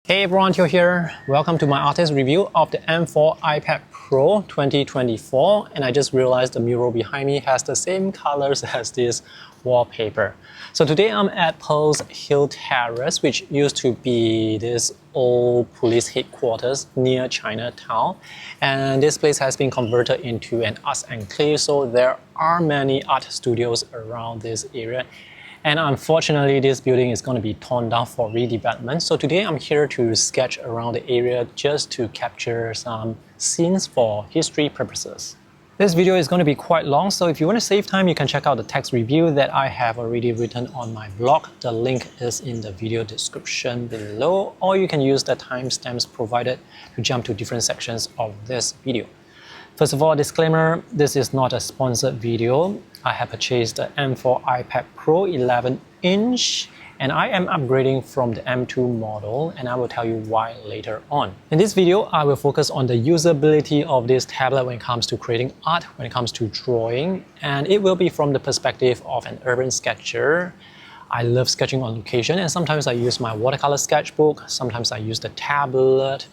Hey everyone, Teo here. Welcome to my artist review of the M4 iPad Pro 2024, and I just realized the mural behind me has the same colors as this wallpaper. So today I'm at Pearl's Hill Terrace, which used to be this old police headquarters near Chinatown, and this place has been converted into an arts enclave, so there are many art studios around this area. And unfortunately, this building is going to be torn down for redevelopment. So today I'm here to sketch around the area just to capture some scenes for history purposes. This video is going to be quite long, so if you want to save time, you can check out the text review that I have already written on my blog. The link is in the video description below, or you can use the timestamps provided to jump to different sections of this video. First of all, disclaimer, this is not a sponsored video. I have purchased the M4 iPad Pro 11-inch and I am upgrading from the M2 model, and I will tell you why later on. In this video, I will focus on the usability of this tablet when it comes to creating art, when it comes to drawing, and it will be from the perspective of an urban sketcher. I love sketching on location, and sometimes I use my watercolor sketchbook, sometimes I use the tablet.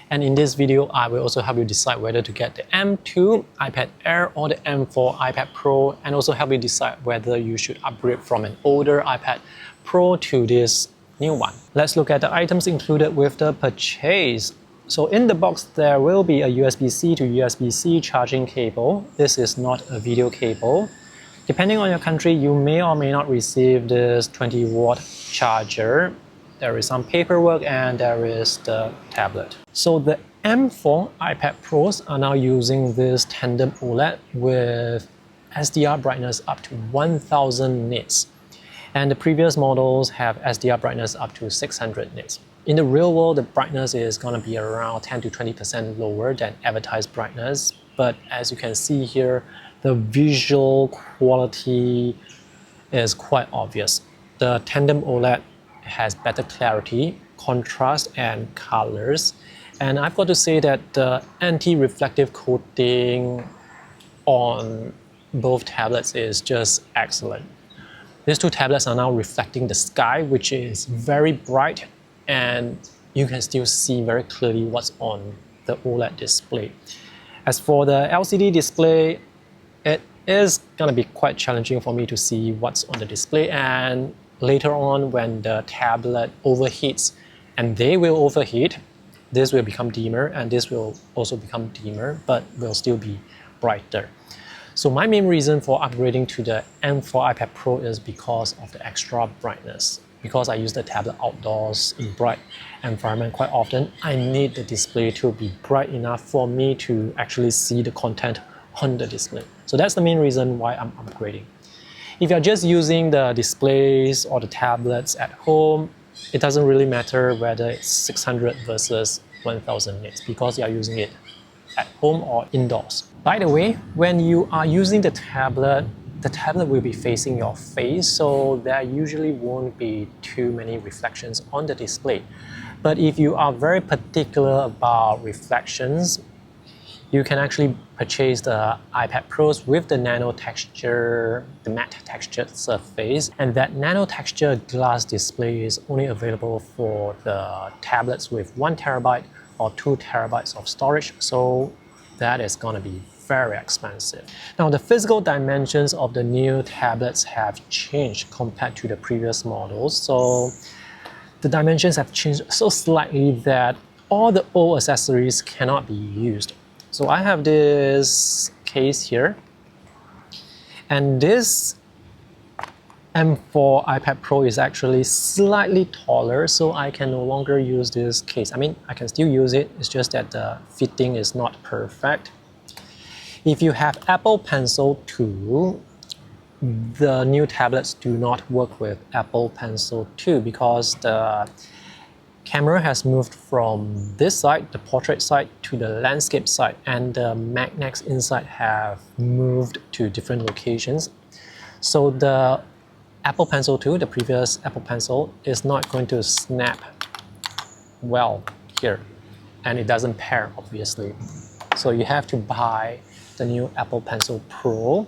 And in this video, I will also help you decide whether to get the M2 iPad Air or the M4 iPad Pro, and also help you decide whether you should upgrade from an older iPad Pro to this new one. Let's look at the items included with the purchase. So in the box, there will be a USB-C to USB-C charging cable. This is not a video cable. Depending on your country, you may or may not receive this 20-watt charger. There is some paperwork and there is the tablet. So the M4 iPad Pros are now using this tandem OLED with SDR brightness up to 1000 nits. And the previous models have SDR brightness up to 600 nits. In the real world, the brightness is going to be around 10 to 20% lower than advertised brightness. But as you can see here, the visual quality is quite obvious. The tandem OLED has better clarity, contrast, and colors. And I've got to say that the anti-reflective coating on both tablets is just excellent. These two tablets are now reflecting the sky, which is very bright, and you can still see very clearly what's on the OLED display. As for the LCD display, it is going to be quite challenging for me to see what's on the display, and later on when the tablet overheats, and they will overheat, this will become dimmer and this will also become dimmer, but will still be brighter. So my main reason for upgrading to the M4 iPad Pro is because of the extra brightness. Because I use the tablet outdoors in bright environment quite often, I need the display to be bright enough for me to actually see the content on the display. So that's the main reason why I'm upgrading. If you're just using the displays or the tablets at home, it doesn't really matter whether it's 600 versus 1000 nits because you're using it at home or indoors. By the way, when you are using the tablet will be facing your face, so there usually won't be too many reflections on the display. But if you are very particular about reflections, you can actually purchase the iPad Pros with the nano texture, the matte textured surface. And that nano texture glass display is only available for the tablets with 1 terabyte or 2 terabytes of storage. So that is going to be very expensive. Now the physical dimensions of the new tablets have changed compared to the previous models. So the dimensions have changed so slightly that all the old accessories cannot be used. So I have this case here, and this M4 iPad Pro is actually slightly taller, so I can no longer use this case. I mean, I can still use it, it's just that the fitting is not perfect. If you have Apple Pencil 2, the new tablets do not work with Apple Pencil 2 because the camera has moved from this side, the portrait side, to the landscape side, and the magnets inside have moved to different locations. So the Apple Pencil 2, the previous Apple Pencil, is not going to snap well here, and it doesn't pair, obviously. So you have to buy the new Apple Pencil Pro,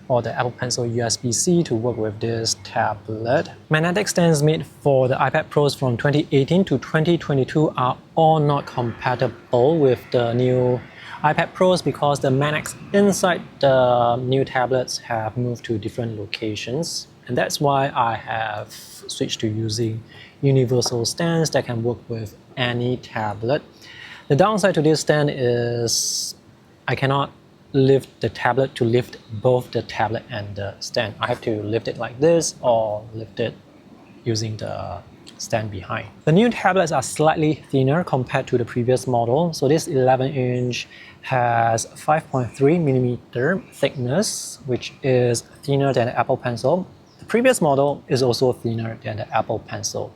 or the Apple Pencil USB-C to work with this tablet. Magnetic stands made for the iPad Pros from 2018 to 2022 are all not compatible with the new iPad Pros because the magnets inside the new tablets have moved to different locations. And that's why I have switched to using universal stands that can work with any tablet. The downside to this stand is I cannot lift the tablet to lift both the tablet and the stand. I have to lift it like this or lift it using the stand behind. The new tablets are slightly thinner compared to the previous model. So this 11-inch has 5.3mm thickness, which is thinner than the Apple Pencil. The previous model is also thinner than the Apple Pencil.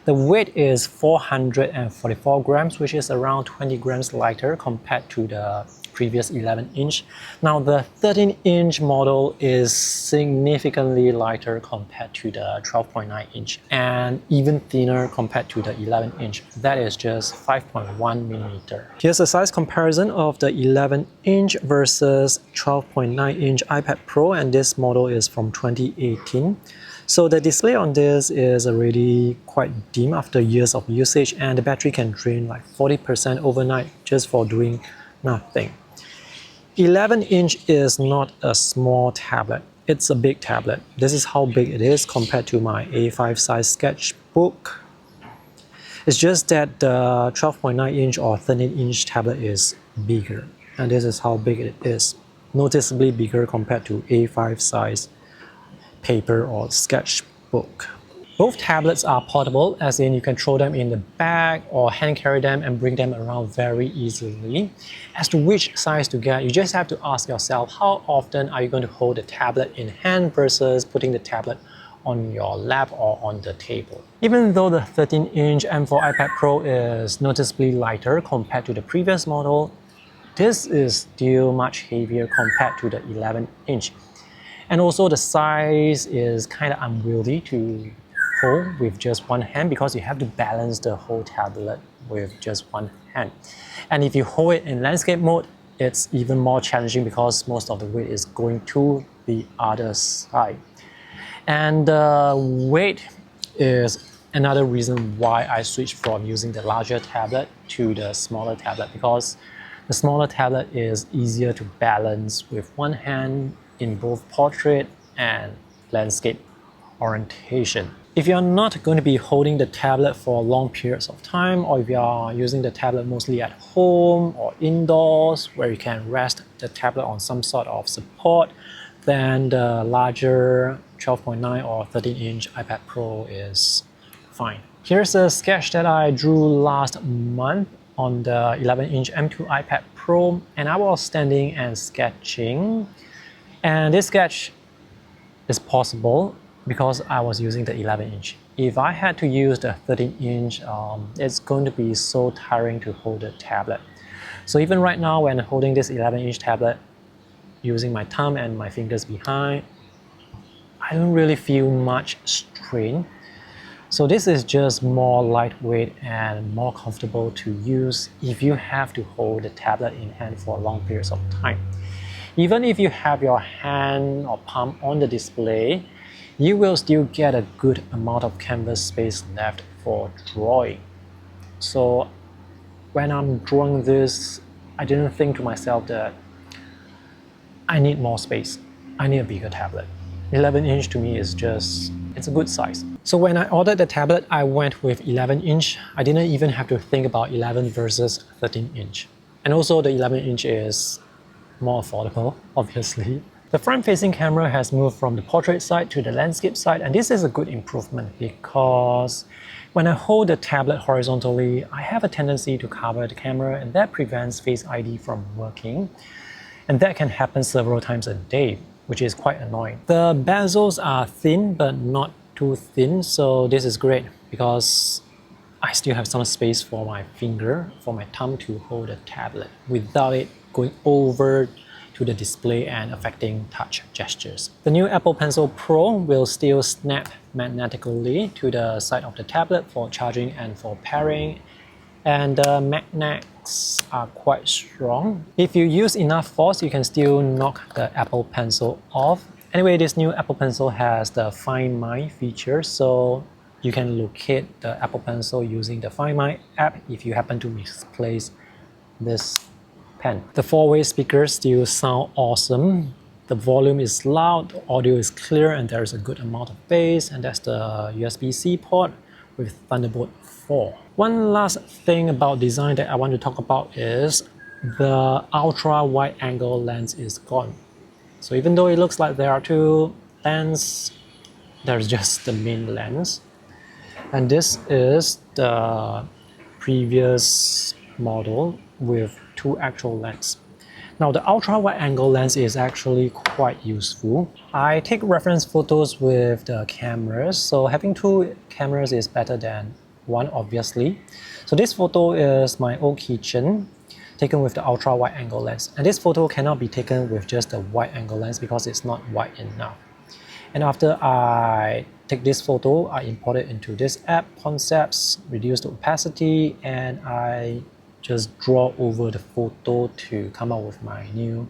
The weight is 444 grams, which is around 20 grams lighter compared to the previous 11-inch. Now the 13-inch model is significantly lighter compared to the 12.9-inch and even thinner compared to the 11-inch. That is just 5.1mm. Here's a size comparison of the 11-inch versus 12.9-inch iPad Pro, and this model is from 2018. So the display on this is already quite dim after years of usage, and the battery can drain like 40% overnight just for doing nothing. 11-inch is not a small tablet, it's a big tablet. This is how big it is compared to my A5 size sketchbook. It's just that the 12.9-inch or 13-inch tablet is bigger, and this is how big it is. Noticeably bigger compared to A5 size paper or sketchbook. Both tablets are portable, as in you can throw them in the bag or hand carry them and bring them around very easily. As to which size to get, you just have to ask yourself how often are you going to hold the tablet in hand versus putting the tablet on your lap or on the table. Even though the 13-inch M4 iPad Pro is noticeably lighter compared to the previous model, this is still much heavier compared to the 11-inch. And also the size is kind of unwieldy to hold with just one hand because you have to balance the whole tablet with just one hand. And if you hold it in landscape mode, it's even more challenging because most of the weight is going to the other side. And the weight is another reason why I switched from using the larger tablet to the smaller tablet, because the smaller tablet is easier to balance with one hand in both portrait and landscape orientation. If you're not going to be holding the tablet for long periods of time, or if you are using the tablet mostly at home or indoors where you can rest the tablet on some sort of support, then the larger 12.9 or 13-inch iPad Pro is fine. Here's a sketch that I drew last month on the 11-inch M2 iPad Pro, and I was standing and sketching. And this sketch is possible because I was using the 11-inch. If I had to use the 13-inch, it's going to be so tiring to hold the tablet. So even right now when holding this 11-inch tablet, using my thumb and my fingers behind, I don't really feel much strain. So this is just more lightweight and more comfortable to use if you have to hold the tablet in hand for long periods of time. Even if you have your hand or palm on the display, you will still get a good amount of canvas space left for drawing. So when I'm drawing this, I didn't think to myself that I need more space. I need a bigger tablet. 11-inch to me is just, it's a good size. So when I ordered the tablet, I went with 11-inch. I didn't even have to think about 11 versus 13-inch. And also the 11-inch is more affordable, obviously. The front-facing camera has moved from the portrait side to the landscape side, and this is a good improvement because when I hold the tablet horizontally, I have a tendency to cover the camera, and that prevents Face ID from working. And that can happen several times a day, which is quite annoying. The bezels are thin, but not too thin, so this is great because I still have some space for my finger, for my thumb to hold the tablet without it going over to the display and affecting touch gestures. The new Apple Pencil Pro will still snap magnetically to the side of the tablet for charging and for pairing. and the magnets are quite strong. If you use enough force, you can still knock the Apple Pencil off. Anyway, this new Apple Pencil has the Find My feature, so you can locate the Apple Pencil using the Find My app if you happen to misplace this pen. The four-way speakers still sound awesome. The volume is loud, the audio is clear, and there's a good amount of bass, and that's the USB-C port with Thunderbolt 4. One last thing about design that I want to talk about is the ultra wide angle lens is gone. So even though it looks like there are two lenses, there's just the main lens. And this is the previous model with two actual lenses. Now the ultra wide angle lens is actually quite useful. I take reference photos with the cameras, so having two cameras is better than one, obviously. So this photo is my old kitchen taken with the ultra wide angle lens, and this photo cannot be taken with just the wide angle lens because it's not wide enough. And after I take this photo, I import it into this app, Concepts, reduce the opacity, and I just draw over the photo to come up with my new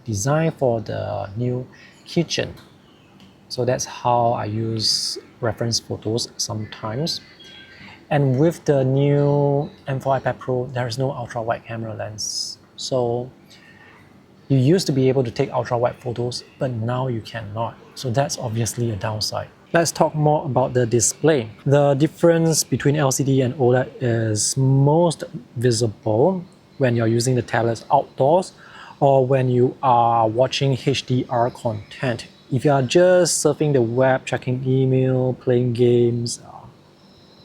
design for the new kitchen. So that's how I use reference photos sometimes. And with the new M4 iPad Pro, there is no ultra wide camera lens. So you used to be able to take ultra wide photos, but now you cannot. So that's obviously a downside. Let's talk more about the display. The difference between LCD and OLED is most visible when you're using the tablets outdoors or when you are watching HDR content. If you are just surfing the web, checking email, playing games,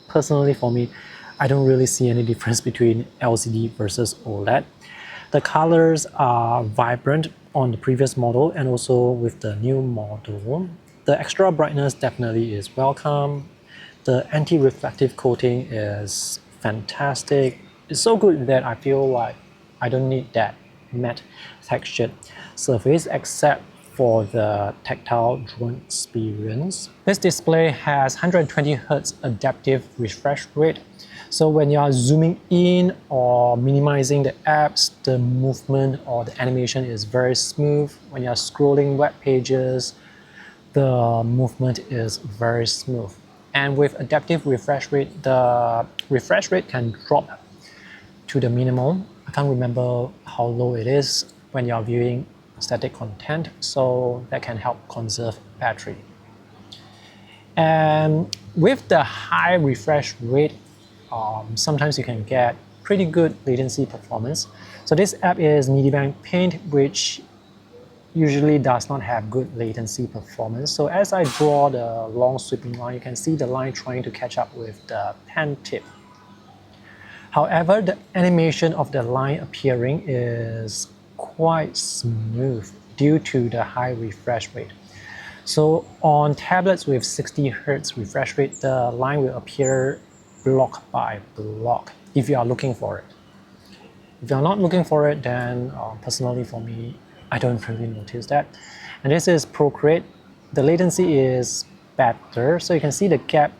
personally for me, I don't really see any difference between LCD versus OLED. The colors are vibrant on the previous model and also with the new model. The extra brightness definitely is welcome. The anti-reflective coating is fantastic. It's so good that I feel like I don't need that matte textured surface except for the tactile drawing experience. This display has 120 Hz adaptive refresh rate. So when you are zooming in or minimizing the apps, the movement or the animation is very smooth. When you are scrolling web pages, the movement is very smooth. And with adaptive refresh rate, the refresh rate can drop to the minimum. I can't remember how low it is when you are viewing static content, so that can help conserve battery. And with the high refresh rate, sometimes you can get pretty good latency performance. So this app is Mediabank Paint, which usually does not have good latency performance. So as I draw the long sweeping line, you can see the line trying to catch up with the pen tip. However, the animation of the line appearing is quite smooth due to the high refresh rate. So on tablets with 60 Hz refresh rate, the line will appear block by block if you are looking for it. If you're not looking for it, then personally for me, I don't really notice that. And this is Procreate. The latency is better, so you can see the gap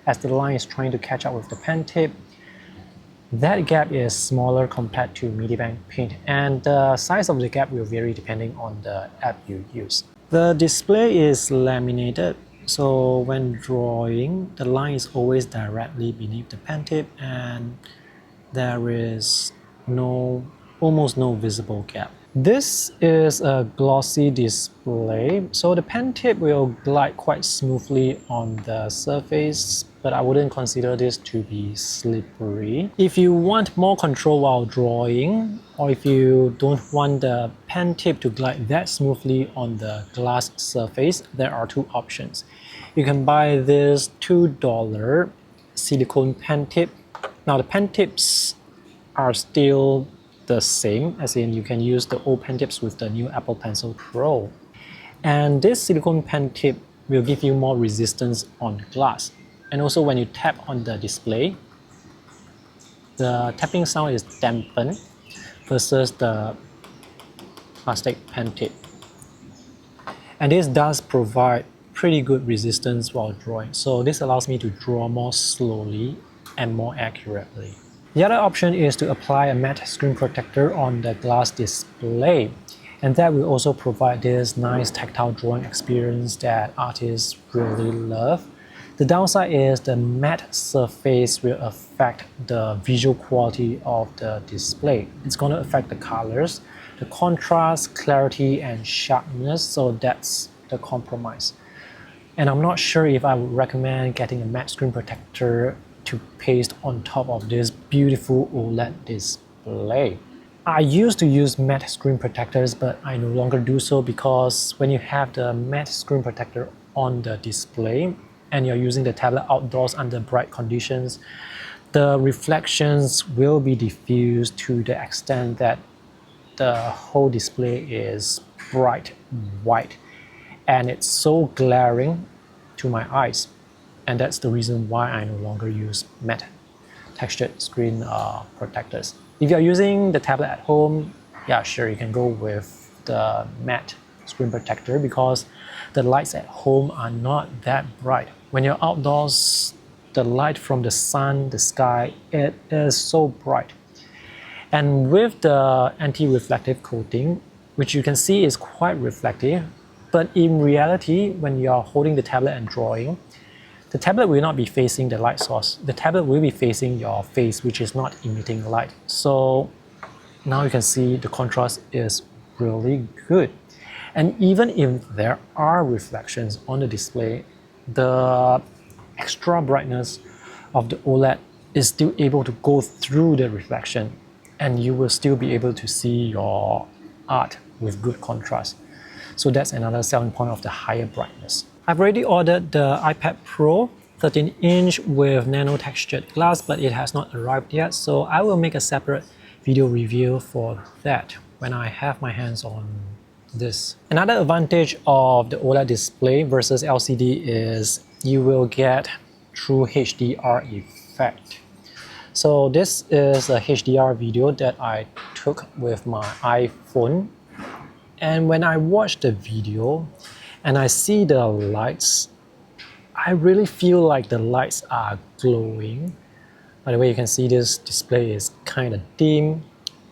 as the line is trying to catch up with the pen tip. That gap is smaller compared to Mediabank Paint, and the size of the gap will vary depending on the app you use. The display is laminated, so when drawing, the line is always directly beneath the pen tip and there is almost no visible gap. This is a glossy display, so the pen tip will glide quite smoothly on the surface, but I wouldn't consider this to be slippery. If you want more control while drawing, or if you don't want the pen tip to glide that smoothly on the glass surface, there are two options. You can buy this $2 silicone pen tip. Now the pen tips are still the same, as in you can use the old pen tips with the new Apple Pencil Pro. And this silicone pen tip will give you more resistance on glass. And also when you tap on the display, the tapping sound is dampened versus the plastic pen tip. And this does provide pretty good resistance while drawing. So this allows me to draw more slowly and more accurately. The other option is to apply a matte screen protector on the glass display, and that will also provide this nice tactile drawing experience that artists really love. The downside is the matte surface will affect the visual quality of the display. It's going to affect the colors, the contrast, clarity, and sharpness, so that's the compromise. And I'm not sure if I would recommend getting a matte screen protector to paste on top of this beautiful OLED display. I used to use matte screen protectors, but I no longer do so because when you have the matte screen protector on the display and you're using the tablet outdoors under bright conditions, the reflections will be diffused to the extent that the whole display is bright white, and it's so glaring to my eyes. And that's the reason why I no longer use matte textured screen protectors. If you're using the tablet at home, yeah, sure, you can go with the matte screen protector because the lights at home are not that bright. When you're outdoors, the light from the sun, the sky, it is so bright. And with the anti-reflective coating, which you can see is quite reflective, but in reality, when you're holding the tablet and drawing, the tablet will not be facing the light source. The tablet will be facing your face, which is not emitting light. So now you can see the contrast is really good. And even if there are reflections on the display, the extra brightness of the OLED is still able to go through the reflection, and you will still be able to see your art with good contrast. So that's another selling point of the higher brightness. I've already ordered the iPad Pro 13-inch with nano textured glass, but it has not arrived yet, so I will make a separate video review for that when I have my hands on this. Another advantage of the OLED display versus LCD is you will get true HDR effect. So this is a HDR video that I took with my iPhone, and when I watch the video and I see the lights, I really feel like the lights are glowing. By the way, you can see this display is kind of dim,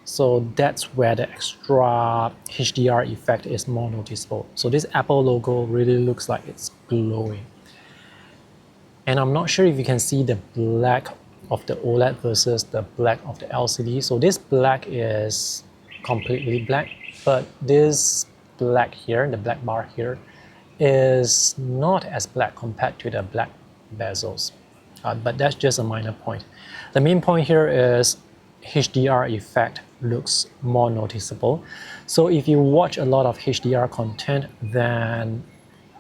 so that's where the extra HDR effect is more noticeable. So this Apple logo really looks like it's glowing. And I'm not sure if you can see the black of the OLED versus the black of the LCD. So this black is completely black, but this black here, the black bar here, is not as black compared to the black bezels. But that's just a minor point. The main point here is HDR effect looks more noticeable. So if you watch a lot of HDR content, then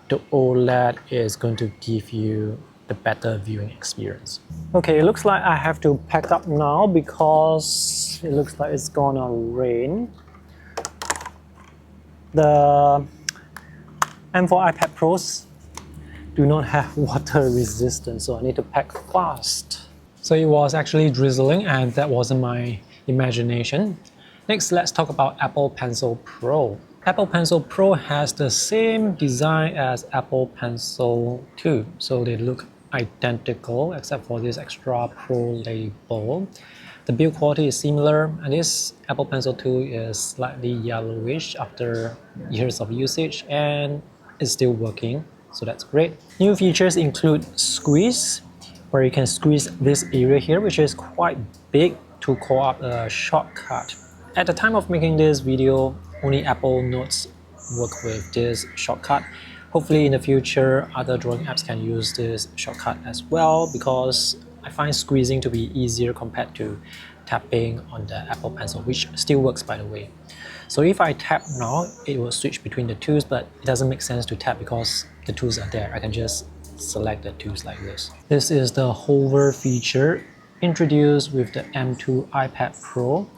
the OLED is going to give you the better viewing experience. Okay, it looks like I have to pack up now because it looks like it's gonna rain. The M4 iPad Pros do not have water resistance, so I need to pack fast. So it was actually drizzling, and that wasn't my imagination. Next, let's talk about Apple Pencil Pro. Apple Pencil Pro has the same design as Apple Pencil 2, so they look identical except for this extra Pro label. The build quality is similar, and this Apple Pencil 2 is slightly yellowish after years of usage, and it's still working, so that's great. New features include Squeeze, where you can squeeze this area here, which is quite big, to call up a shortcut. At the time of making this video, only Apple Notes work with this shortcut. Hopefully in the future, other drawing apps can use this shortcut as well, because I find squeezing to be easier compared to tapping on the Apple Pencil, which still works, by the way. So if I tap now, it will switch between the tools, but it doesn't make sense to tap because the tools are there. I can just select the tools like this. This is the hover feature introduced with the M2 iPad Pro,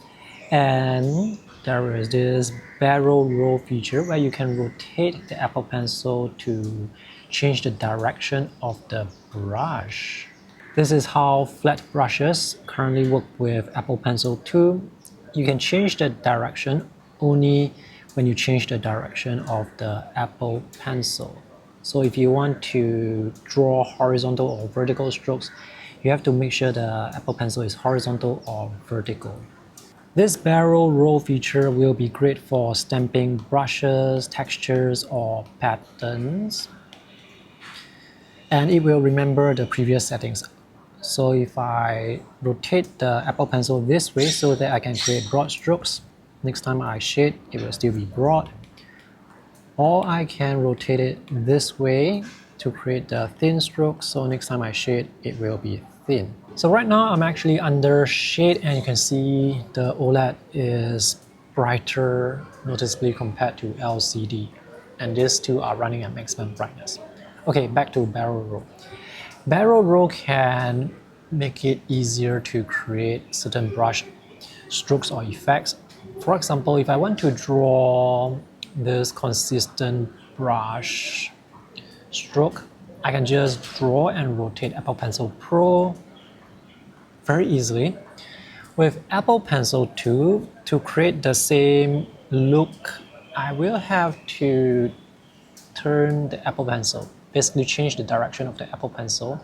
and there is this barrel roll feature where you can rotate the Apple Pencil to change the direction of the brush. This is how flat brushes currently work with Apple Pencil 2. You can change the direction only when you change the direction of the Apple Pencil. So if you want to draw horizontal or vertical strokes, you have to make sure the Apple Pencil is horizontal or vertical. This barrel roll feature will be great for stamping brushes, textures, or patterns. And it will remember the previous settings. So if I rotate the Apple Pencil this way so that I can create broad strokes, next time I shade, it will still be broad. Or I can rotate it this way to create the thin strokes, so next time I shade, it will be thin. So right now I'm actually under shade and you can see the OLED is brighter noticeably compared to LCD. And these two are running at maximum brightness. Okay, back to barrel roll. Barrel roll can make it easier to create certain brush strokes or effects. For example, if I want to draw this consistent brush stroke, I can just draw and rotate Apple Pencil Pro very easily. With Apple Pencil 2, to create the same look, I will have to turn the Apple Pencil, basically change the direction of the Apple Pencil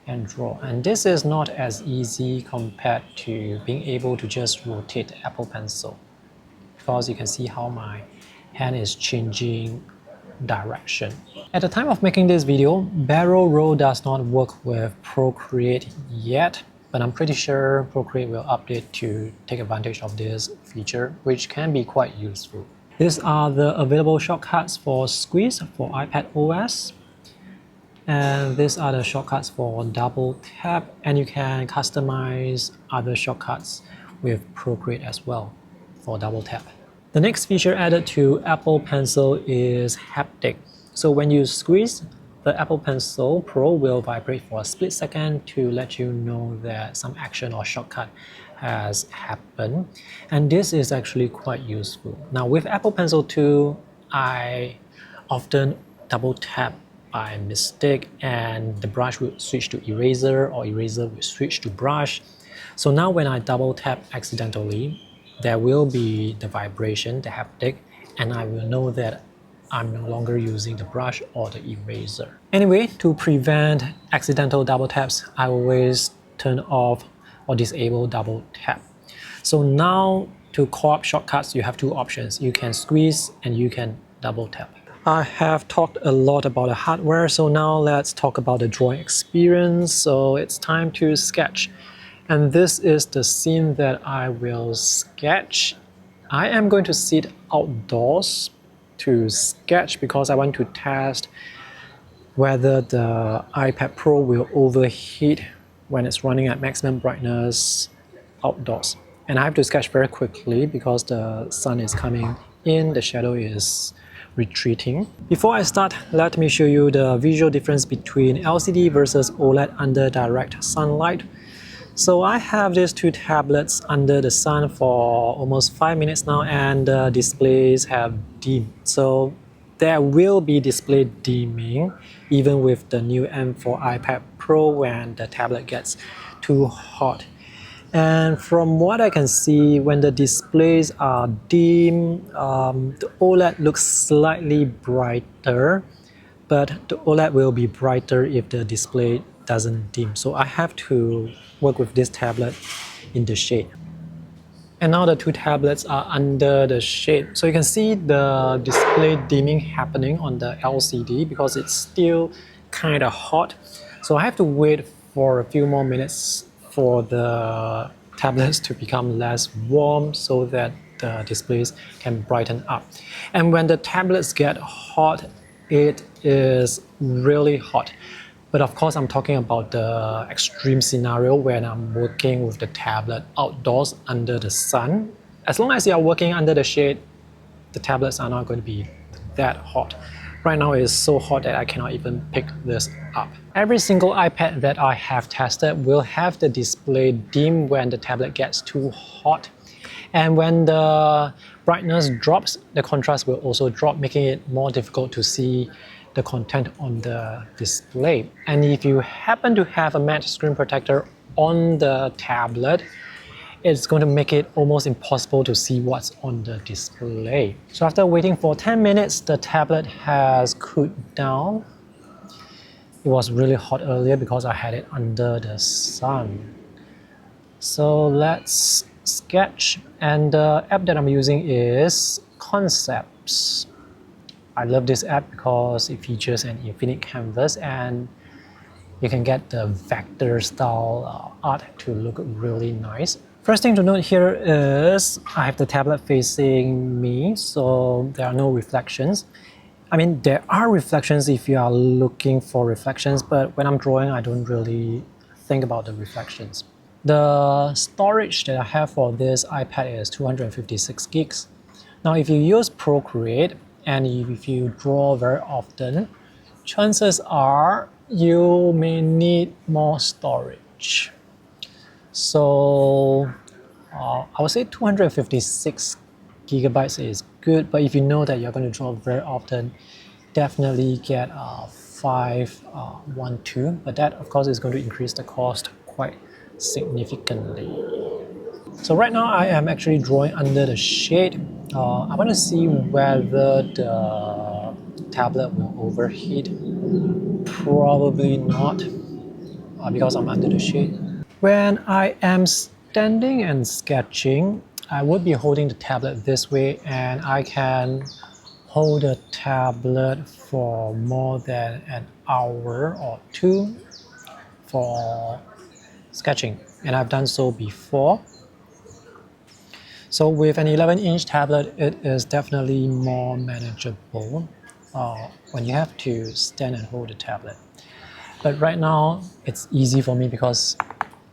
and draw. And this is not as easy compared to being able to just rotate the Apple Pencil, because you can see how my hand is changing direction. At the time of making this video, barrel roll does not work with Procreate yet, but I'm pretty sure Procreate will update to take advantage of this feature, which can be quite useful. These are the available shortcuts for Squeeze for iPad OS. And these are the shortcuts for double tap, and you can customize other shortcuts with Procreate as well for double tap. The next feature added to Apple Pencil is haptic. So when you squeeze, the Apple Pencil Pro will vibrate for a split second to let you know that some action or shortcut has happened. And this is actually quite useful. Now with Apple Pencil 2, I often double tap by mistake and the brush will switch to eraser or eraser will switch to brush. So now when I double tap accidentally, there will be the vibration, the haptic, and I will know that I'm no longer using the brush or the eraser. Anyway, to prevent accidental double taps, I always turn off or disable double tap. So now to co-op shortcuts, you have two options. You can squeeze and you can double tap. I have talked a lot about the hardware, so now let's talk about the drawing experience. So it's time to sketch. And this is the scene that I will sketch. I am going to sit outdoors to sketch because I want to test whether the iPad Pro will overheat when it's running at maximum brightness outdoors. And I have to sketch very quickly because the sun is coming in, the shadow is retreating. Before I start, let me show you the visual difference between LCD versus OLED under direct sunlight. So I have these two tablets under the sun for almost 5 minutes now, and the displays have dimmed. So there will be display dimming even with the new M4 iPad Pro when the tablet gets too hot. And from what I can see, when the displays are dim, the OLED looks slightly brighter, but the OLED will be brighter if the display doesn't dim. So I have to work with this tablet in the shade. And now the two tablets are under the shade. So you can see the display dimming happening on the LCD because it's still kind of hot. So I have to wait for a few more minutes for the tablets to become less warm so that the displays can brighten up. And when the tablets get hot, it is really hot. But of course, I'm talking about the extreme scenario when I'm working with the tablet outdoors under the sun. As long as you are working under the shade, the tablets are not going to be that hot. Right now it is so hot that I cannot even pick this up. Every single iPad that I have tested will have the display dim when the tablet gets too hot. And when the brightness drops, the contrast will also drop, making it more difficult to see the content on the display. And if you happen to have a matte screen protector on the tablet, it's going to make it almost impossible to see what's on the display. So after waiting for 10 minutes, the tablet has cooled down. It was really hot earlier because I had it under the sun. So let's sketch, and the app that I'm using is Concepts. I love this app because it features an infinite canvas and you can get the vector style art to look really nice. First thing to note here is I have the tablet facing me, so there are no reflections. I mean, there are reflections if you are looking for reflections, but when I'm drawing, I don't really think about the reflections. The storage that I have for this iPad is 256 gigs. Now, if you use Procreate and if you draw very often, chances are you may need more storage. So I would say 256 gigabytes is good, but if you know that you're going to draw very often, definitely get 512, but that of course is going to increase the cost quite significantly. So right now I am actually drawing under the shade. I want to see whether the tablet will overheat. Probably not, because I'm under the shade. When I am standing and sketching, I would be holding the tablet this way, and I can hold the tablet for more than an hour or two for sketching, and I've done so before. So with an 11-inch tablet, it is definitely more manageable when you have to stand and hold the tablet. But right now, it's easy for me because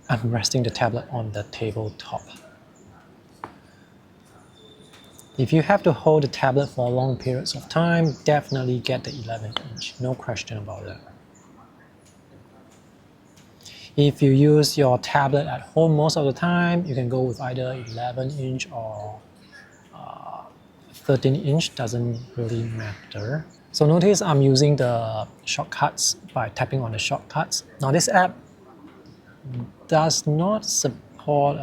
I'm resting the tablet on the tabletop. If you have to hold the tablet for long periods of time, definitely get the 11-inch, no question about that. If you use your tablet at home most of the time, you can go with either 11-inch or 13-inch, doesn't really matter. So notice I'm using the shortcuts by tapping on the shortcuts. Now this app does not support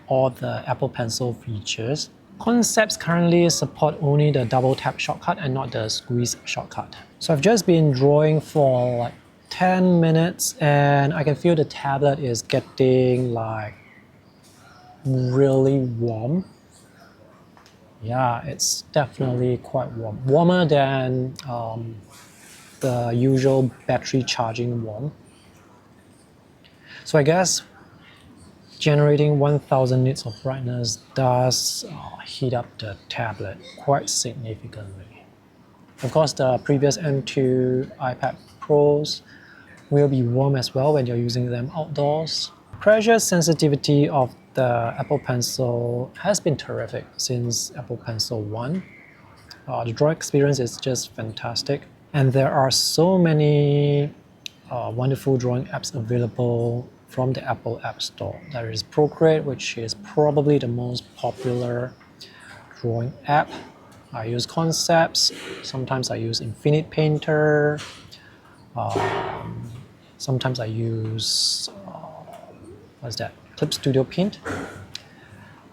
all the Apple Pencil features. Concepts currently support only the double tap shortcut and not the squeeze shortcut. So I've just been drawing for like 10 minutes and I can feel the tablet is getting like really warm. Yeah, it's definitely quite warm. Warmer than the usual battery charging warm. So I guess generating 1000 nits of brightness does heat up the tablet quite significantly. Of course, the previous M2 iPad Pros will be warm as well when you're using them outdoors. Pressure sensitivity of the Apple Pencil has been terrific since Apple Pencil 1. The draw experience is just fantastic. And there are so many wonderful drawing apps available from the Apple App Store. There is Procreate, which is probably the most popular drawing app. I use Concepts, sometimes I use Infinite Painter, sometimes I use, what's that, Clip Studio Paint,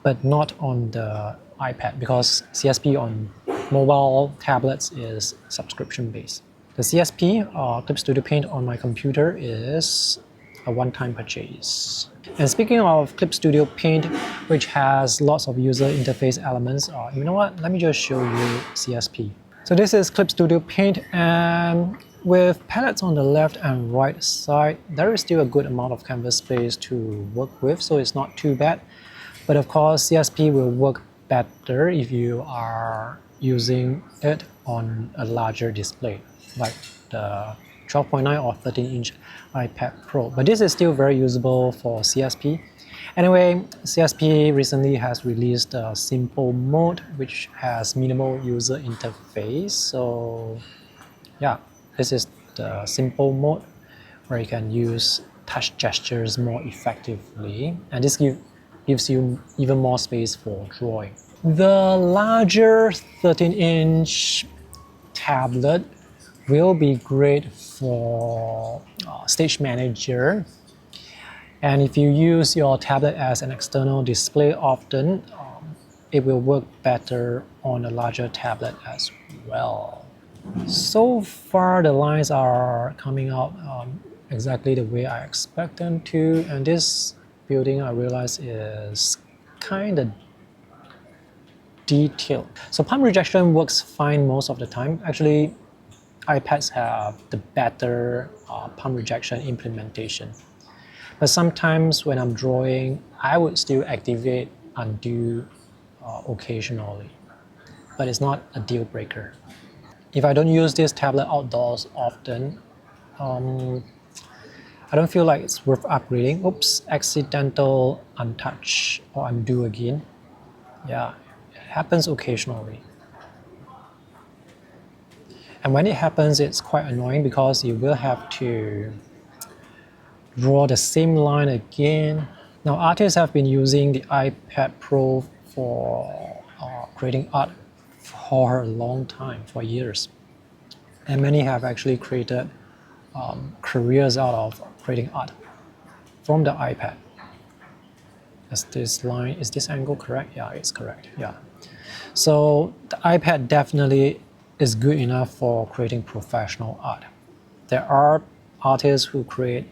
but not on the iPad because CSP on mobile tablets is subscription based. The CSP, Clip Studio Paint on my computer is a one-time purchase. And speaking of Clip Studio Paint, which has lots of user interface elements, you know what? Let me just show you CSP. So this is Clip Studio Paint, and with palettes on the left and right side, there is still a good amount of canvas space to work with, so it's not too bad. But of course, CSP will work better if you are using it on a larger display, like the 12.9 or 13-inch iPad Pro. But this is still very usable for CSP. Anyway, CSP recently has released a simple mode, which has minimal user interface. So yeah, this is the simple mode where you can use touch gestures more effectively. And this gives you even more space for drawing. The larger 13-inch tablet will be great for Stage Manager. And if you use your tablet as an external display often, it will work better on a larger tablet as well. So far the lines are coming out exactly the way I expect them to, and this building I realize is kind of detailed. So palm rejection works fine most of the time. Actually, iPads have the better palm rejection implementation. But sometimes when I'm drawing, I would still activate undo occasionally, but it's not a deal breaker. If I don't use this tablet outdoors often, I don't feel like it's worth upgrading. Oops, accidental untouch or undo again. Yeah, it happens occasionally. And when it happens, it's quite annoying because you will have to draw the same line again. Now, artists have been using the iPad Pro for creating art for a long time, for years. And many have actually created careers out of creating art from the iPad. Is this angle correct? Yeah, it's correct. Yeah. So the iPad definitely is good enough for creating professional art. There are artists who create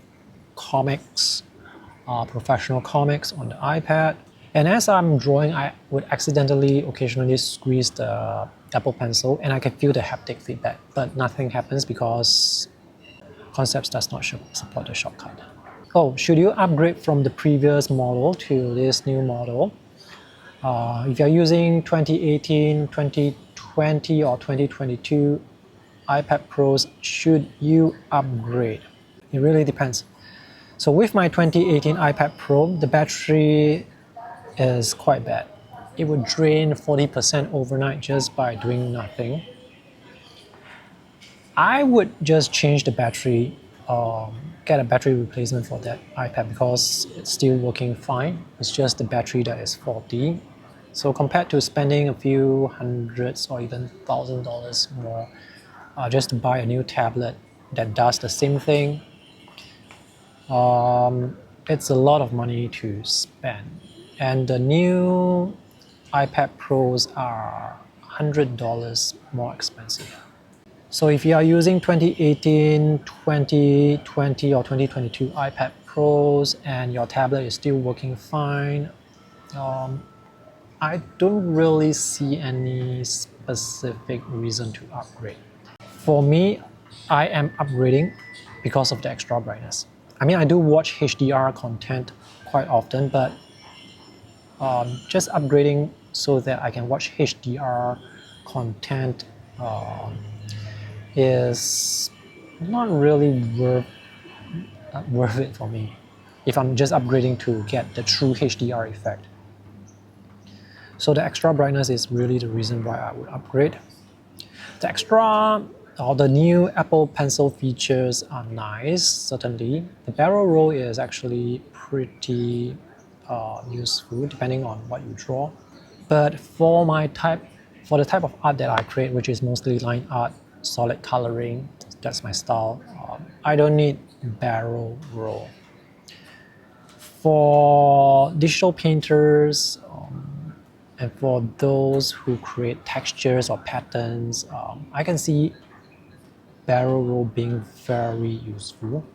comics, professional comics on the iPad. And as I'm drawing, I would accidentally occasionally squeeze the Apple Pencil and I can feel the haptic feedback, but nothing happens because Concepts does not support the shortcut. Oh, should you upgrade from the previous model to this new model? If you're using 2018, 2020, or 2022 iPad Pros, should you upgrade? It really depends. So with my 2018 iPad Pro, the battery is quite bad. It would drain 40% overnight just by doing nothing. I would just change the battery, get a battery replacement for that iPad because it's still working fine. It's just the battery that is faulty. So compared to spending a few hundreds or even $1,000 more just to buy a new tablet that does the same thing, it's a lot of money to spend. And the new iPad Pros are $100 more expensive. So if you are using 2018, 2020 or 2022 iPad Pros and your tablet is still working fine, I don't really see any specific reason to upgrade. For me, I am upgrading because of the extra brightness. I mean, I do watch HDR content quite often, but just upgrading so that I can watch HDR content is not really worth it for me if I'm just upgrading to get the true HDR effect. So the extra brightness is really the reason why I would upgrade. The extra or the new Apple Pencil features are nice, certainly. The barrel roll is actually pretty useful depending on what you draw. But for the type of art that I create, which is mostly line art, solid coloring, that's my style, I don't need barrel roll. For digital painters and for those who create textures or patterns, I can see barrel roll being very useful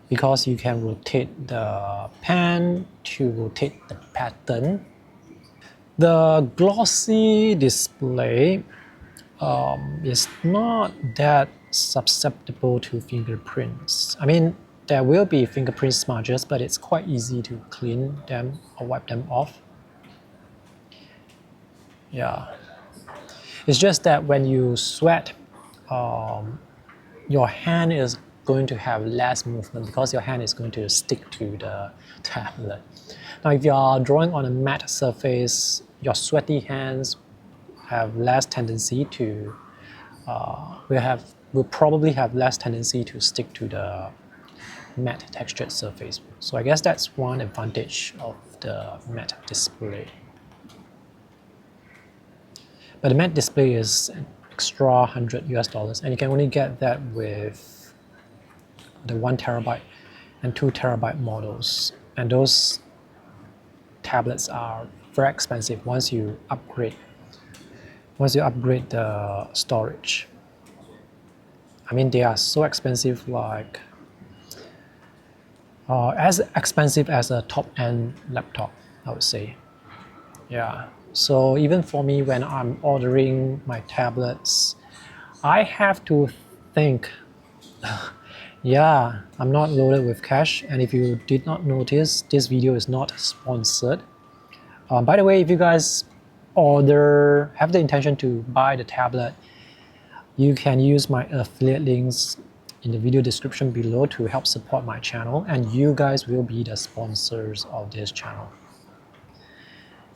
because you can rotate the pen to rotate the pattern. The glossy display is not that susceptible to fingerprints. I mean, there will be fingerprint smudges, but it's quite easy to clean them or wipe them off. Yeah. It's just that when you sweat, your hand is going to have less movement because your hand is going to stick to the tablet. Now, if you are drawing on a matte surface, your sweaty hands have less tendency to will probably have less tendency to stick to the matte textured surface. So I guess that's one advantage of the matte display. But the matte display is an extra $100 and you can only get that with the 1 terabyte and 2 terabyte models. And those tablets are very expensive once you upgrade once you upgrade the storage. I mean, they are so expensive, like as expensive as a top-end laptop, I would say. Yeah, so even for me, when I'm ordering my tablets, I have to think. Yeah, I'm not loaded with cash, and if you did not notice, this video is not sponsored. By the way, if you guys have the intention to buy the tablet, you can use my affiliate links in the video description below to help support my channel, and you guys will be the sponsors of this channel.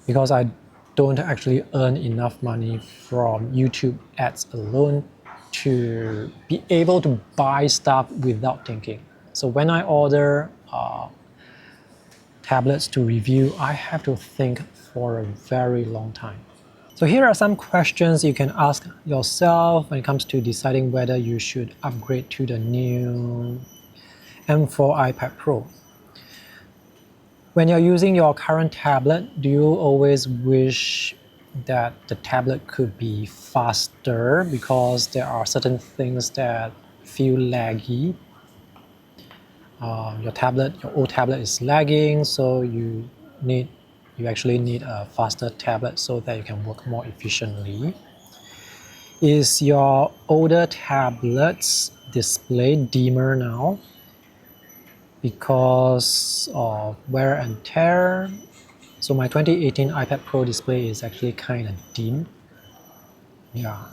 Because I don't actually earn enough money from YouTube ads alone to be able to buy stuff without thinking. So when I order tablets to review, I have to think for a very long time. So here are some questions you can ask yourself when it comes to deciding whether you should upgrade to the new M4 iPad Pro. When you're using your current tablet, do you always wish that the tablet could be faster because there are certain things that feel laggy? Your old tablet is lagging, so you actually need a faster tablet so that you can work more efficiently. Is your older tablet's display dimmer now because of wear and tear? So my 2018 iPad Pro display is actually kind of dim. Yeah.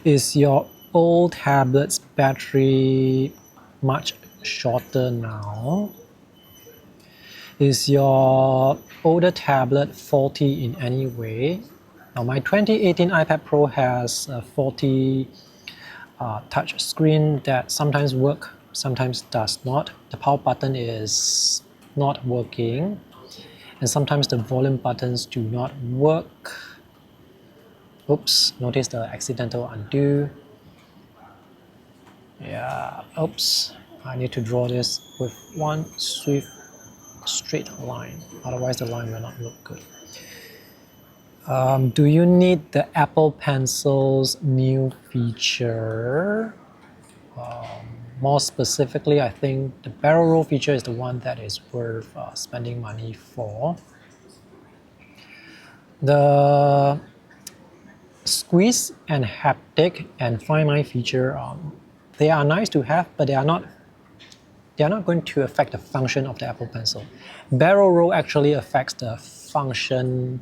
Is your old tablet's battery much shorter now? Is your older tablet faulty in any way? Now my 2018 iPad Pro has a faulty touch screen that sometimes works, sometimes does not. The power button is not working, and sometimes the volume buttons do not work. Oops, notice the accidental undo. Yeah, oops, I need to draw this with one swift straight line, otherwise the line will not look good. Do you need the Apple Pencil's new feature? More specifically, I think the barrel roll feature is the one that is worth spending money for. The squeeze and haptic and find my feature, they are nice to have, but they are not going to affect the function of the Apple Pencil. Barrel roll actually affects the function,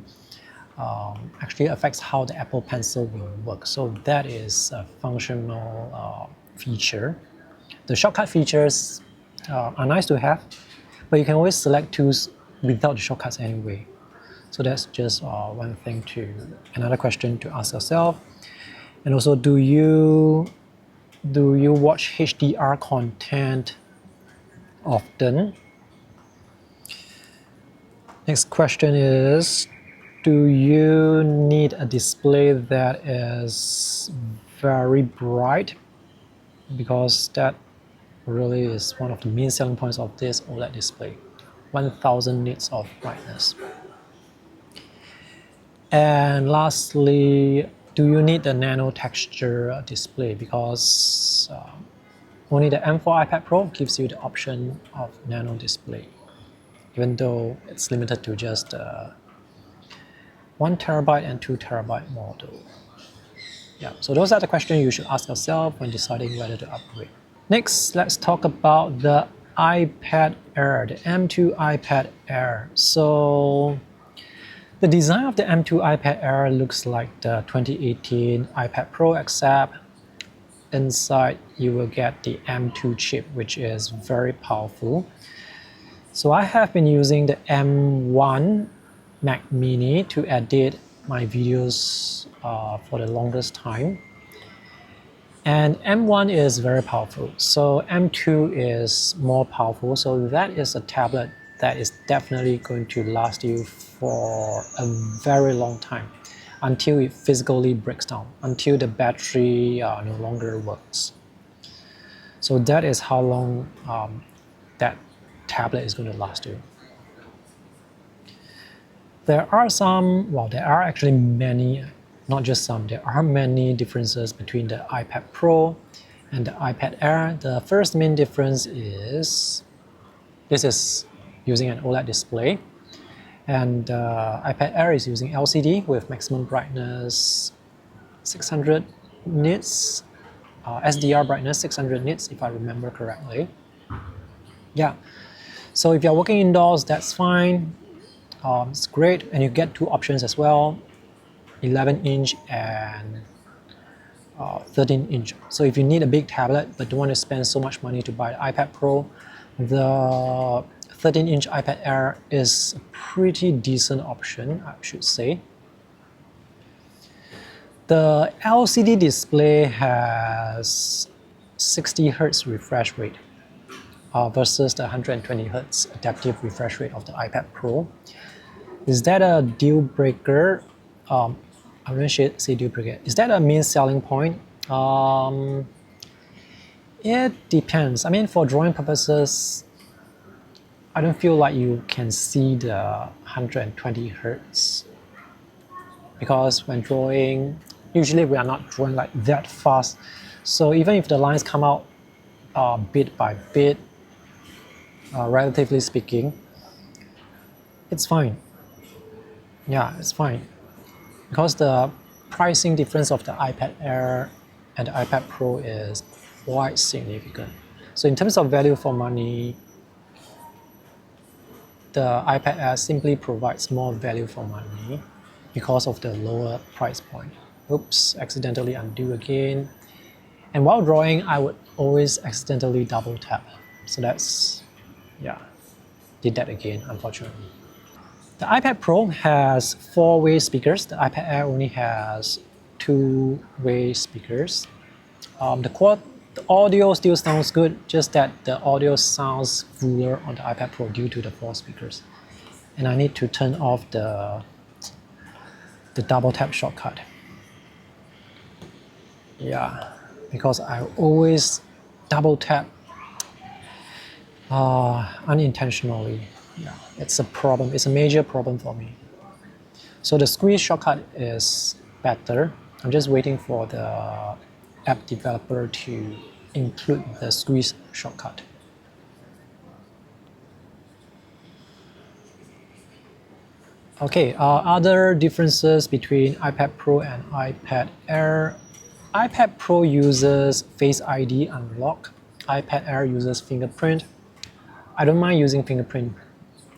actually affects how the Apple Pencil will work. So that is a functional feature. The shortcut features are nice to have, but you can always select tools without the shortcuts anyway. So that's just another question to ask yourself. And also, do you watch HDR content often? Next question is, do you need a display that is very bright? Because that really is one of the main selling points of this OLED display. 1000 nits of brightness. And lastly, do you need the nano texture display? Because only the M4 iPad Pro gives you the option of nano display, even though it's limited to just 1TB and 2TB model. Yeah, so those are the questions you should ask yourself when deciding whether to upgrade. Next, let's talk about the iPad Air, the M2 iPad Air. So the design of the M2 iPad Air looks like the 2018 iPad Pro, except inside you will get the M2 chip, which is very powerful. So I have been using the M1 Mac Mini to edit my videos for the longest time. And M1 is very powerful, so M2 is more powerful. So that is a tablet that is definitely going to last you for a very long time, until it physically breaks down, until the battery no longer works. So that is how long that tablet is going to last you. There are actually many not just some, there are many differences between the iPad Pro and the iPad Air. The first main difference is this is using an OLED display, and iPad Air is using LCD with maximum brightness 600 nits, SDR brightness 600 nits if I remember correctly. Yeah, so if you're working indoors, that's fine. It's great, and you get two options as well, 11-inch and 13-inch. So if you need a big tablet but don't want to spend so much money to buy the iPad Pro, the 13-inch iPad Air is a pretty decent option, I should say. The LCD display has 60 Hz refresh rate versus the 120 Hz adaptive refresh rate of the iPad Pro. Is that a deal breaker? I wouldn't say deal breaker. Is that a main selling point? It depends. I mean, for drawing purposes, I don't feel like you can see the 120 Hz because when drawing, usually we are not drawing like that fast. So even if the lines come out bit by bit, relatively speaking, it's fine. Yeah, it's fine. Because the pricing difference of the iPad Air and the iPad Pro is quite significant. So in terms of value for money, the iPad Air simply provides more value for money because of the lower price point. Oops, accidentally undo again. And while drawing, I would always accidentally double tap. So that's, yeah, did that again, unfortunately. The iPad Pro has 4-way speakers. The iPad Air only has 2-way speakers. The audio still sounds good, just that the audio sounds fuller on the iPad Pro due to the 4 speakers. And I need to turn off the double tap shortcut. Yeah, because I always double tap unintentionally. Yeah, it's a problem. It's a major problem for me. So the squeeze shortcut is better. I'm just waiting for the app developer to include the squeeze shortcut. Okay, other differences between iPad Pro and iPad Air. iPad Pro uses Face ID unlock. iPad Air uses fingerprint. I don't mind using fingerprint.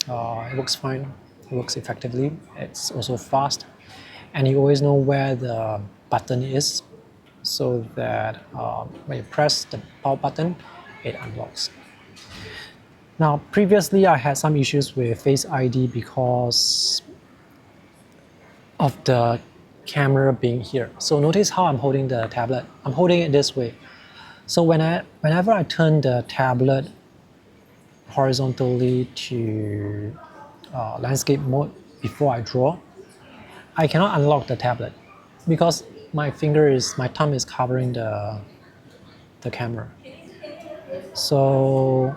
It works fine, it works effectively, it's also fast, and you always know where the button is so that when you press the power button, it unlocks. Now, previously I had some issues with Face ID because of the camera being here. So notice how I'm holding the tablet. I'm holding it this way. So whenever I turn the tablet horizontally to landscape mode before I draw, I cannot unlock the tablet because my thumb is covering the camera. So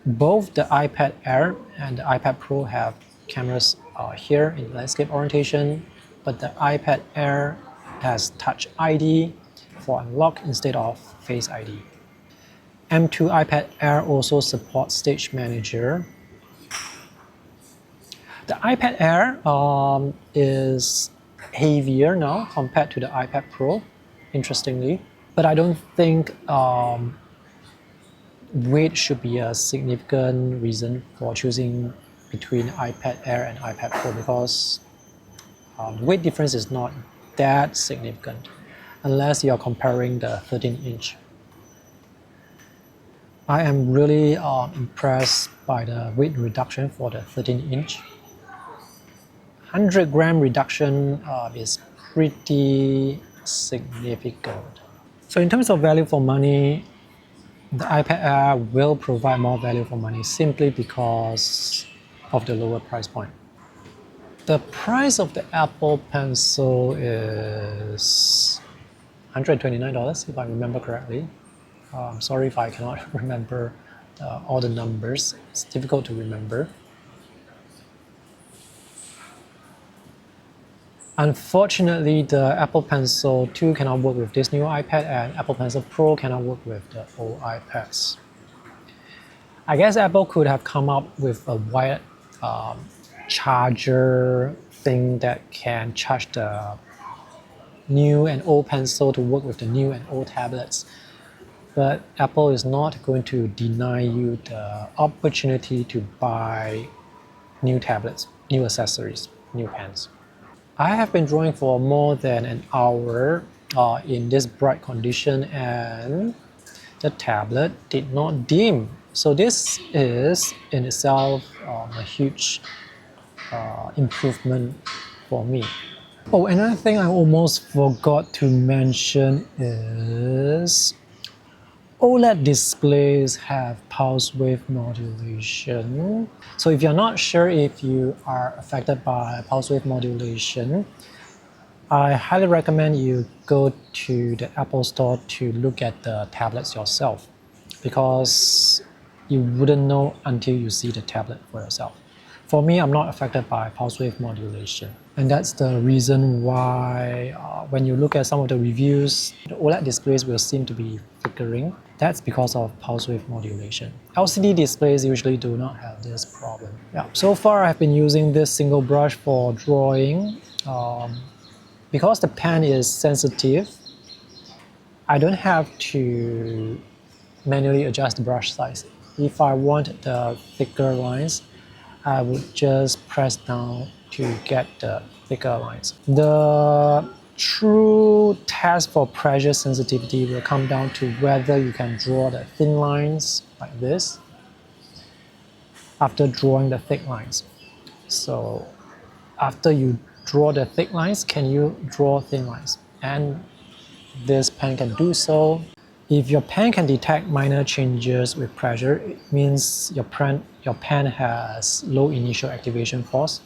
both the iPad Air and the iPad Pro have cameras here in landscape orientation, but the iPad Air has Touch ID for unlock instead of Face ID. M2 iPad Air also supports Stage Manager. The iPad Air is heavier now compared to the iPad Pro, interestingly. But I don't think weight should be a significant reason for choosing between iPad Air and iPad Pro because the weight difference is not that significant unless you're comparing the 13-inch. I am really impressed by the weight reduction for the 13-inch. 100-gram reduction is pretty significant. So in terms of value for money, the iPad Air will provide more value for money simply because of the lower price point. The price of the Apple Pencil is $129 if I remember correctly. I'm sorry if I cannot remember all the numbers. It's difficult to remember. Unfortunately, the Apple Pencil 2 cannot work with this new iPad, and Apple Pencil Pro cannot work with the old iPads. I guess Apple could have come up with a wired charger thing that can charge the new and old pencil to work with the new and old tablets. But Apple is not going to deny you the opportunity to buy new tablets, new accessories, new pens. I have been drawing for more than an hour in this bright condition, and the tablet did not dim. So this is in itself a huge improvement for me. Oh, another thing I almost forgot to mention is OLED displays have pulse wave modulation. So if you're not sure if you are affected by pulse wave modulation, I highly recommend you go to the Apple Store to look at the tablets yourself, because you wouldn't know until you see the tablet for yourself. For me, I'm not affected by pulse wave modulation. And that's the reason why when you look at some of the reviews, the OLED displays will seem to be flickering. That's because of pulse wave modulation. LCD displays usually do not have this problem. Yeah. So far, I've been using this single brush for drawing. Because the pen is sensitive, I don't have to manually adjust the brush size. If I want the thicker lines, I would just press down to get the thicker lines. The true test for pressure sensitivity will come down to whether you can draw the thin lines like this after drawing the thick lines. So after you draw the thick lines, can you draw thin lines? And this pen can do so. If your pen can detect minor changes with pressure, it means your pen has low initial activation force.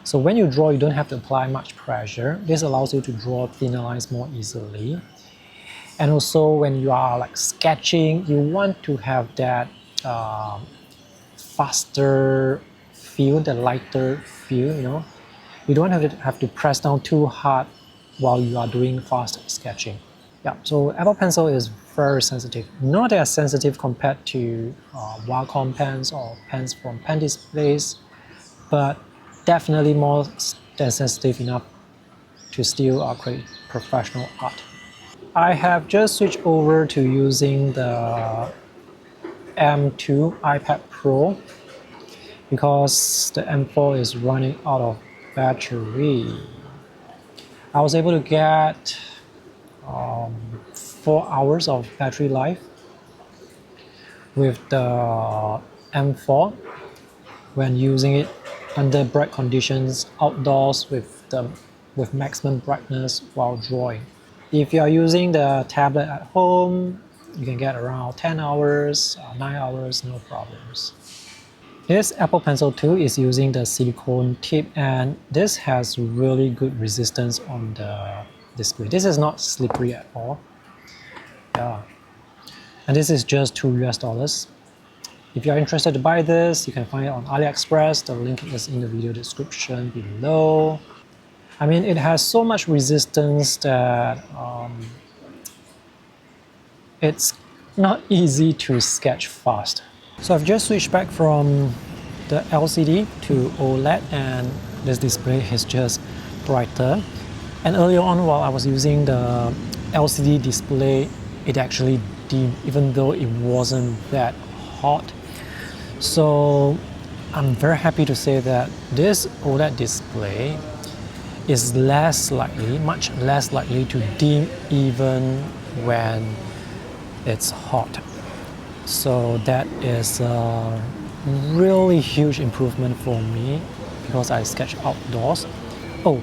So when you draw, you don't have to apply much pressure. This allows you to draw thinner lines more easily. And also when you are like sketching, you want to have that faster feel, the lighter feel, you know. You don't have to press down too hard while you are doing fast sketching. Yeah, so Apple Pencil is very sensitive. Not as sensitive compared to Wacom pens or pens from pen displays, but definitely more than sensitive enough to still create professional art. I have just switched over to using the M2 iPad Pro because the M4 is running out of battery. I was able to get 4 hours of battery life with the M4 when using it under bright conditions outdoors with maximum brightness while drawing. If you are using the tablet at home, you can get around 10 hours, 9 hours, no problems. This Apple Pencil 2 is using the silicone tip, and this has really good resistance on the display. This is not slippery at all. Yeah. And this is just $2 US. If you are interested to buy this, you can find it on AliExpress. The link is in the video description below. I mean, it has so much resistance that it's not easy to sketch fast. So I've just switched back from the LCD to OLED, and this display is just brighter. And earlier on, while I was using the LCD display, it actually dimmed, even though it wasn't that hot. So I'm very happy to say that this OLED display is much less likely to dim even when it's hot. So that is a really huge improvement for me because I sketch outdoors. Oh,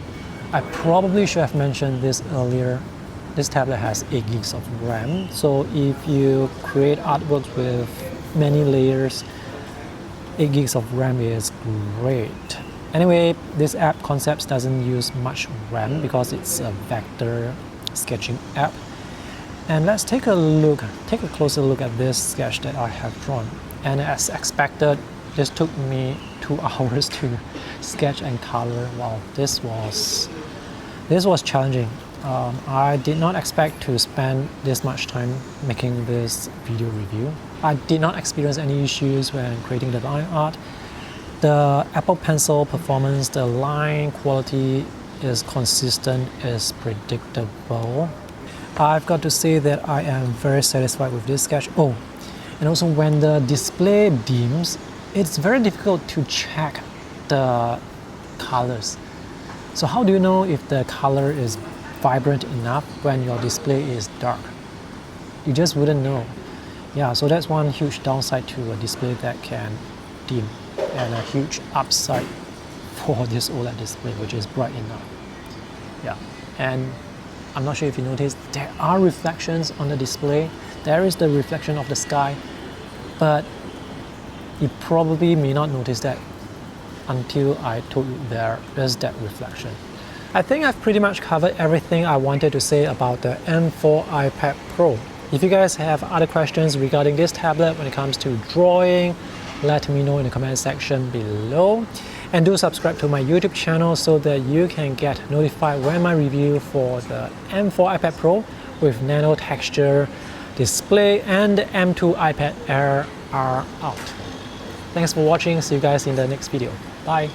I probably should have mentioned this earlier. This tablet has 8 gigs of RAM. So if you create artworks with many layers, 8 gigs of RAM is great. Anyway, this app Concepts doesn't use much RAM because it's a vector sketching app. And let's take a closer look at this sketch that I have drawn. And as expected, this took me 2 hours to sketch and color. Wow, this was This was challenging. I did not expect to spend this much time making this video review. I did not experience any issues when creating the line art. The Apple Pencil performance, the line quality is consistent, is predictable. I've got to say that I am very satisfied with this sketch. Oh, and also when the display dims, it's very difficult to check the colors. So how do you know if the color is vibrant enough when your display is dark? You just wouldn't know. Yeah, so that's one huge downside to a display that can dim, and a huge upside for this OLED display, which is bright enough. Yeah, and I'm not sure if you noticed, there are reflections on the display. There is the reflection of the sky, but you probably may not notice that until I told you there is that reflection. I think I've pretty much covered everything I wanted to say about the M4 iPad Pro. If you guys have other questions regarding this tablet when it comes to drawing, let me know in the comment section below. And do subscribe to my YouTube channel so that you can get notified when my review for the M4 iPad Pro with nano texture display and the M2 iPad Air are out. Thanks for watching. See you guys in the next video. Bye.